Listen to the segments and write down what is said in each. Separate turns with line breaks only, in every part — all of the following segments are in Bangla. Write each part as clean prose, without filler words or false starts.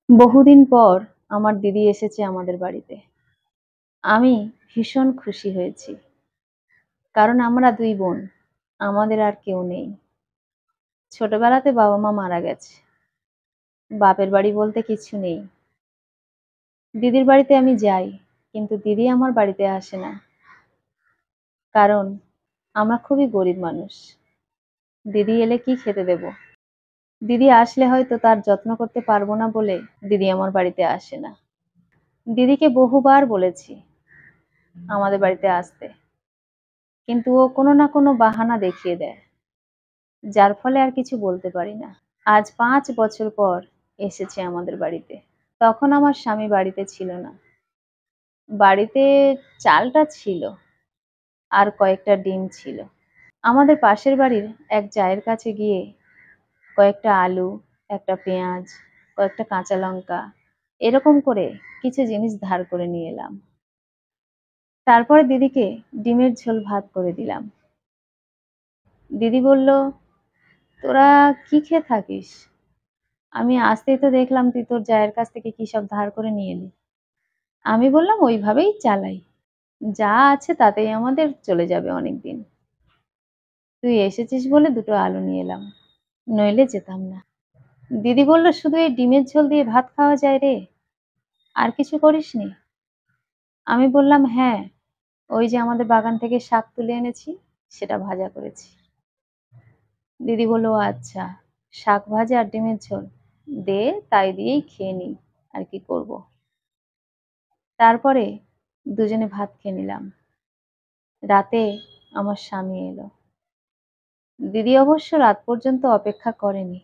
বহুদিন পর আমার দিদি এসেছে আমাদের বাড়িতে। আমি ভীষণ খুশি হয়েছি। কারণ আমরা ২ বোন। আমাদের আর কেউ নেই। ছোটবেলাতে বাবা-মা মারা গেছে। বাপের বাড়ি বলতে কিছু নেই। দিদির বাড়িতে আমি যাই, কিন্তু দিদি আমার বাড়িতে আসে না। কারণ আমরা খুবই গরিব মানুষ। দিদি এলে কি খেতে দেব? দিদি আসলে হয়তো তার যত্ন করতে পারবো না বলে দিদি আমার বাড়িতে আসে না। দিদিকে বহুবার বলেছি আমাদের বাড়িতে আসতে। কিন্তু ও কোনো না কোনো বাহানা দেখিয়ে দেয়, যার ফলে আর কিছু বলতে পারি না। আজ ৫ বছর পর এসেছে আমাদের বাড়িতে। তখন আমার স্বামী বাড়িতে ছিল না। বাড়িতে চালটা ছিল আর কয়েকটা ডিম ছিল। আমাদের পাশের বাড়ির এক জায়ের কাছে গিয়ে কয়েকটা আলু, একটা পেঁয়াজ, কয়েকটা কাঁচা লঙ্কা এরকম করে কিছু জিনিস ধার করে নিয়ে এলাম। তারপরে দিদিকে ডিমের ঝোল ভাত করে দিলাম। দিদি বলল, তোরা কি খেয়ে থাকিস? আমি আসতেই তো দেখলাম তুই তোর জায়ের কাছ থেকে কি সব ধার করে নিয়ে এলি। আমি বললাম ওইভাবেই চালাই, যা আছে তাতেই আমাদের চলে যাবে অনেকদিন। তুই এসেছিস বলে দুটো আলু নিয়ে এলাম, নইলে যেতাম না। দিদি বলল, শুধু এই ডিমের ঝোল দিয়ে ভাত খাওয়া যায় রে? আর কিছু করিসনি? আমি বললাম, হ্যাঁ, ওই যে আমাদের বাগান থেকে শাক তুলে এনেছি, সেটা ভাজা করেছি। দিদি বলল, ও আচ্ছা, শাক ভাজা আর ডিমের ঝোল, দে তাই দিয়েই খেয়ে নিই, আর কি করব। তারপরে দুজনে ভাত খেয়ে নিলাম। রাতে আমার স্বামী এলো। দিদি অবশ্য রাত পর্যন্ত অপেক্ষা করেনি।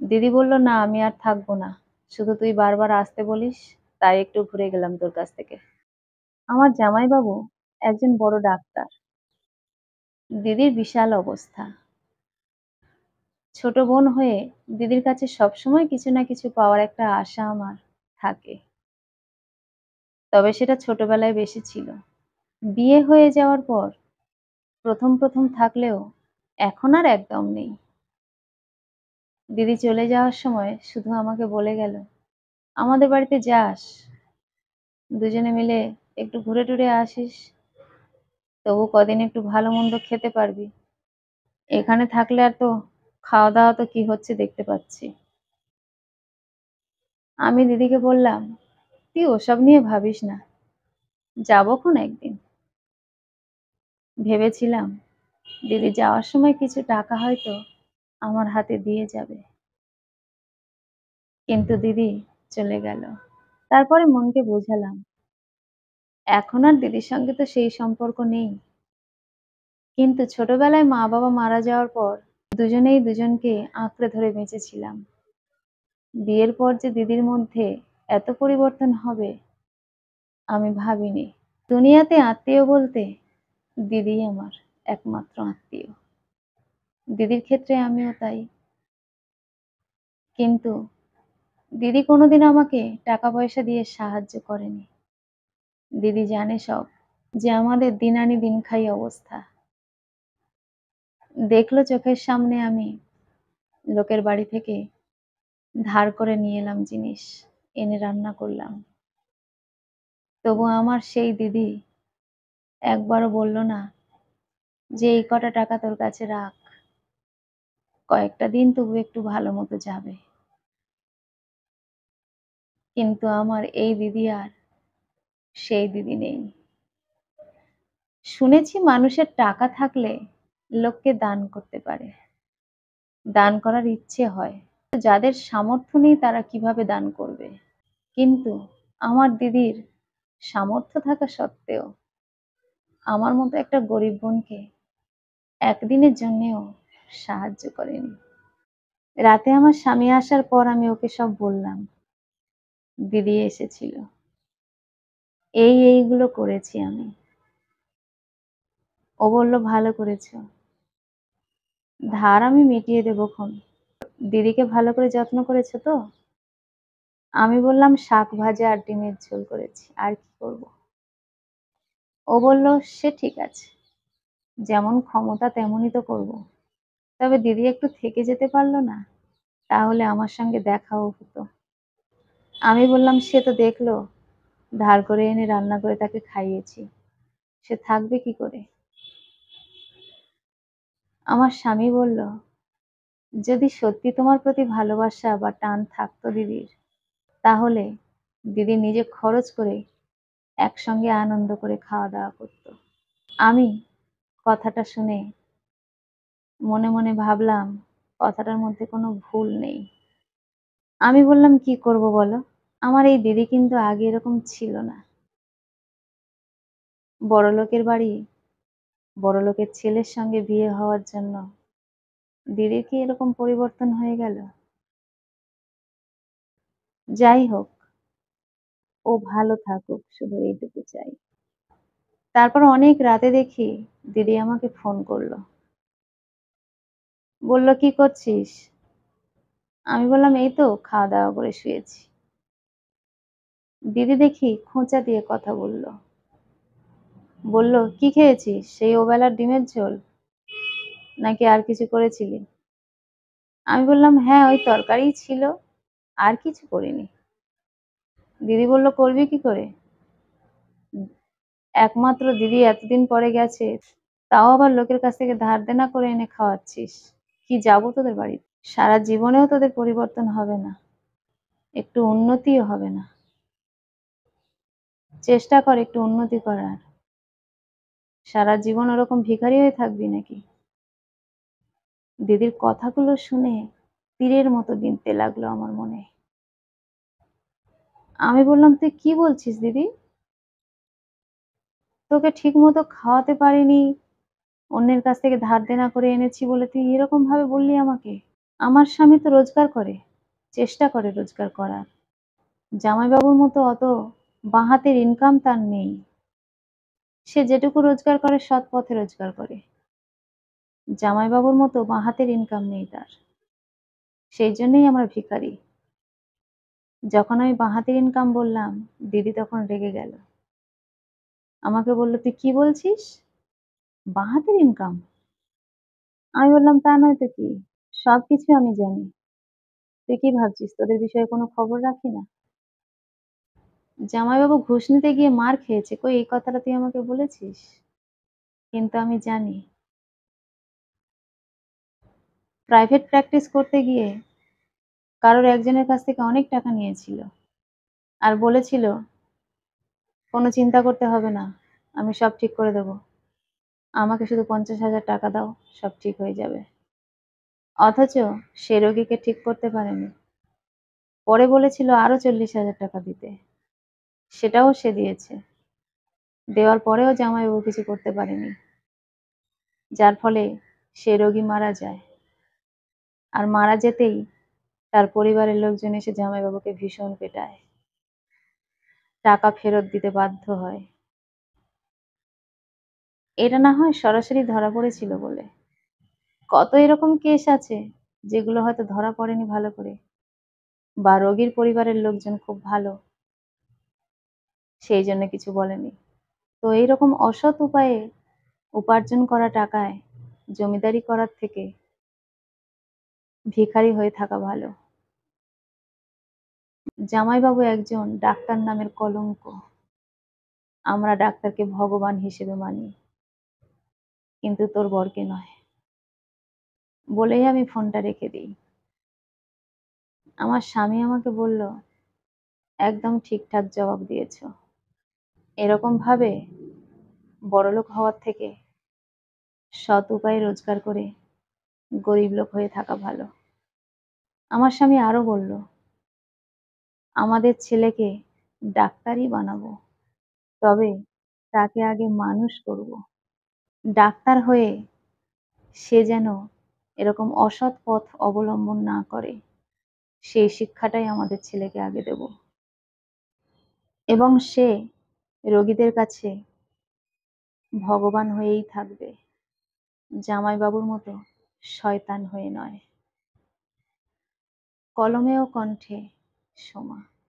দিদি বলল, না আমি আর থাকবো না, শুধু তুই বারবার আসতে বলিস, তাই একটু ঘুরে গেলাম তোর কাছ থেকে। আমার জামাইবাবু একজন বড় ডাক্তার। দিদির বিশাল অবস্থা। ছোট বোন হয়ে দিদির কাছে সবসময় কিছু না কিছু পাওয়ার একটা আশা আমার থাকে। তবে সেটা ছোটবেলায় বেশি ছিল। বিয়ে হয়ে যাওয়ার পর প্রথম প্রথম থাকলেও এখন আর একদম নেই। দিদি চলে যাওয়ার সময় শুধু আমাকে বলে গেল, আমাদের বাড়িতে যাস, দুজনে মিলে একটু ঘুরে টুরে আসিস, তবু কদিন একটু ভালো মন্দ খেতে পারবি। এখানে থাকলে আর তো খাওয়া দাওয়া তো কি হচ্ছে দেখতে পাচ্ছি। আমি দিদিকে বললাম, তুই ওসব নিয়ে ভাবিস না, যাবো খন একদিন। ভেবেছিলাম দিদি যাওয়ার সময় কিছু টাকা হয়তো আমার হাতে দিয়ে যাবে, কিন্তু দিদি চলে গেল। তারপরে মনকে বোঝালাম, এখন আর দিদির সঙ্গে তো সেই সম্পর্ক নেই, কিন্তু ছোটবেলায় মা বাবা মারা যাওয়ার পর দুজনেই দুজনকে আঁকড়ে ধরে বেঁচেছিলাম। বিয়ের পর যে দিদির মধ্যে এত পরিবর্তন হবে আমি ভাবিনি। দুনিয়াতে আত্মীয় বলতে দিদিই আমার একমাত্র আত্মীয়। দিদির ক্ষেত্রে আমিও তাই। কিন্তু দিদি কোনোদিন আমাকে টাকা পয়সা দিয়ে সাহায্য করেনি। দিদি জানে সব, যে আমাদের দিন আনি দিন খাই অবস্থা। দেখলো চোখের সামনে আমি লোকের বাড়ি থেকে ধার করে নিয়ে এলাম জিনিস, এনে রান্না করলাম। তবু আমার সেই দিদি একবারও বলল না যে এই কটা টাকা তোর কাছে রাখ, কয়েকটা দিন তবু একটু ভালো মতো যাবে। কিন্তু আমার এই দিদি আর সেই দিদি নেই। শুনেছি মানুষের টাকা থাকলে লোককে দান করতে পারে, দান করার ইচ্ছে হয়। যাদের সামর্থ্য নেই তারা কিভাবে দান করবে? কিন্তু আমার দিদির সামর্থ্য থাকা সত্ত্বেও আমার মতো একটা গরিব বোনকে একদিনের জন্যেও সাহায্য করেনি। রাতে আমার স্বামী আসার পর আমি ওকে সব বললাম, দিদি এসেছিল, এইগুলো করেছি আমি। ও বলল, ভালো করেছো, ধার আমি মিটিয়ে দেবো খন। দিদিকে ভালো করে যত্ন করেছো তো? আমি বললাম, শাক ভাজা আর ডিমের ঝোল করেছি, আর কি করব। ও বলল, সে ঠিক আছে, যেমন ক্ষমতা তেমনই তো করব। তবে দিদি একটু থেকে যেতে পারলো না? তাহলে আমার সঙ্গে দেখাও হতো। আমি বললাম, "সে তো দেখলো, ধার করে এনে রান্না করে তাকে খাইয়েছি। সে থাকবে কি করে?" আমার স্বামী বলল, "যদি সত্যি তোমার প্রতি ভালোবাসা বা টান থাকতো দিদির, তাহলে দিদি নিজে খরচ করে একসঙ্গে আনন্দ করে খাওয়া-দাওয়া করত।" আমি কথাটা শুনে মনে, মনে ভাবলাম কথাটার মধ্যে কোনো ভুল নেই। আমি বললাম, "কি করব বলো? আমার এই দিদি কিন্তু আগে এরকম ছিল না। বড়লোকের বাড়ি, বড়লোকের ছেলের সঙ্গে বিয়ে হওয়ার জন্য দিদির কি এরকম পরিবর্তন হয়ে গেল? যাই হোক, ও ভালো থাকুক শুধু এইটুকু চাই।" তারপর অনেক রাতে দেখি দিদি আমাকে ফোন করল। বলল, "কি করছিস?" আমি বললাম, "এই তো খাওয়া-দাওয়া করে শুয়েছি।" দিদি দেখি খোঁচা দিয়ে কথা বলল। বলল, "কি খেয়েছিস? সেই ওবেলার ডিমের ঝোল? নাকি আর কিছু করেছিলি?" আমি বললাম, "হ্যাঁ, ওই তরকারিই ছিল। আর কিছু করিনি।" দিদি বলল, "করবি কি করে? একমাত্র দিদি এতদিন পরে গেছে, তাও আবার লোকের কাছ থেকে ধার দেনা করে এনে খাওয়াচ্ছিস। কি যাবো তোদের বাড়িতে? সারা জীবনেও তোদের পরিবর্তন হবে না। একটু উন্নতিও হবে না। চেষ্টা কর একটু উন্নতি করার। সারা জীবন ওরকম ভিখারি হয়ে থাকবি নাকি?" দিদির কথাগুলো শুনে তীরের মতো বিঁধতে লাগলো আমার মনে। আমি বললাম, "তুই কি বলছিস দিদি? তোকে ঠিকমতো খাওয়াতে পারিনি, অন্যের কাছ থেকে ধার দেনা করে এনেছি বলে তুই এরকম ভাবে বললি আমাকে?" আমার স্বামী তো রোজগার করে, চেষ্টা করে রোজগার করার। জামাইবাবুর মতো অত বাঁ হাতের ইনকাম তার নেই। সে যেটুকু রোজগার করে সৎ পথে রোজগার করে। জামাইবাবুর মতো বাঁ হাতের ইনকাম নেই তার। সেই জন্যই আমরা ভিখারি। যখন আমি বাঁ হাতের ইনকাম বললাম, দিদি তখন রেগে গেল। আমাকে বলল, "তুই কি বলছিস? বাঁ হাতের ইনকাম?" আমি বললাম, "তা নয় তো কি? সবকিছু আমি জানি। তুই কি ভাবছিস তোদের বিষয়ে কোনো খবর রাখি না? জামাইবাবু ঘুষ নিতে গিয়ে মার খেয়েছে। কই এই কথাটা তুই আমাকে বলেছিস? কিন্তু আমি জানি। প্রাইভেট প্র্যাকটিস করতে গিয়ে কারোর একজনের কাছ থেকে অনেক টাকা নিয়েছিল। আর বলেছিল, 'কোনো চিন্তা করতে হবে না। আমি সব ঠিক করে দেব। আমাকে শুধু ৫০,০০০ টাকা দাও, সব ঠিক হয়ে যাবে।' অথচ সে রোগীকে ঠিক করতে পারেনি। পরে বলেছিল আরো ৪০,০০০ টাকা দিতে। সেটাও সে দিয়েছে। দেওয়ার পরেও জামাইবাবু কিছু করতে পারেনি। যার ফলে সে রোগী মারা যায়। আর মারা যেতেই তার পরিবারের লোকজন এসে জামাইবাবুকে ভীষণ পেটায়। টাকা ফেরত দিতে বাধ্য হয়। এটা না হয় সরাসরি ধরা পড়েছিল বলে। কত এরকম কেস আছে যেগুলো হয়তো ধরা পড়েনি ভালো করে, বা রোগীর পরিবারের লোকজন খুব ভালো, সেই জন্য কিছু বলেনি। তো এইরকম অসৎ উপায়ে উপার্জন করা টাকায় জমিদারি করার থেকে ভিখারি হয়ে থাকা ভালো। জামাইবাবু একজন ডাক্তার নামের কলঙ্ক। আমরা ডাক্তারকে ভগবান হিসেবে মানি, কিন্তু তোর বরকে নয়। বলেই আমি ফোনটা রেখে দিই। আমার স্বামী আমাকে বলল, "একদম ঠিকঠাক জবাব দিয়েছো। এরকম ভাবে বড়লোক হওয়ার থেকে সৎ উপায়ে রোজগার করে গরিব লোক হয়ে থাকা ভালো।" আমার স্বামী আরো বলল, "আমাদের ছেলেকে ডাক্তারই বানাবো। তবে তাকে আগে মানুষ করব। ডাক্তার হয়ে সে যেন এরকম অসৎ পথ অবলম্বন না করে, সেই শিক্ষাটাই আমাদের ছেলেকে আগে দেব। এবং সে রোগীদের কাছে ভগবান হয়েই থাকবে, জামাইবাবুর মতো শয়তান হয়ে নয়।" কলমে ও কণ্ঠে সোমা।